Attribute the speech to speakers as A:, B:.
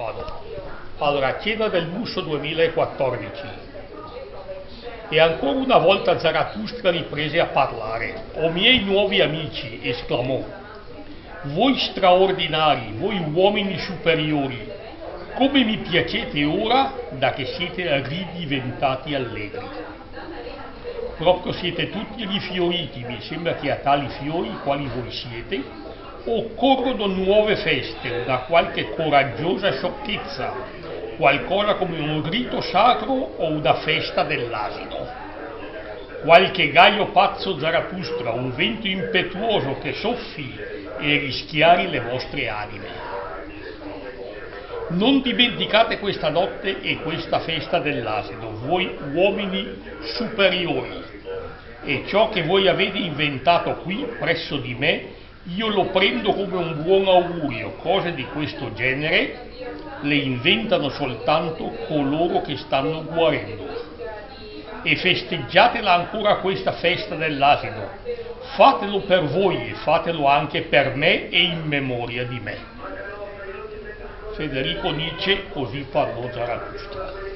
A: Vado. Allora, Cena del Musso 2014. E ancora una volta Zarathustra riprese a parlare. «O miei nuovi amici», esclamò, «voi straordinari, voi uomini superiori, come mi piacete ora da che siete ridiventati allegri. Proprio siete tutti rifioriti, mi sembra che a tali fiori, quali voi siete, occorrono nuove feste, una qualche coraggiosa sciocchezza, qualcosa come un rito sacro o una festa dell'asino. Qualche gaio pazzo Zarathustra, un vento impetuoso che soffi e rischiari le vostre anime. Non dimenticate questa notte e questa festa dell'asino, voi uomini superiori, e ciò che voi avete inventato qui presso di me io lo prendo come un buon augurio. Cose di questo genere le inventano soltanto coloro che stanno guarendo. E festeggiatela ancora questa festa dell'asino, fatelo per voi e fatelo anche per me e in memoria di me. Federico Nietzsche, così parlò Zarathustra.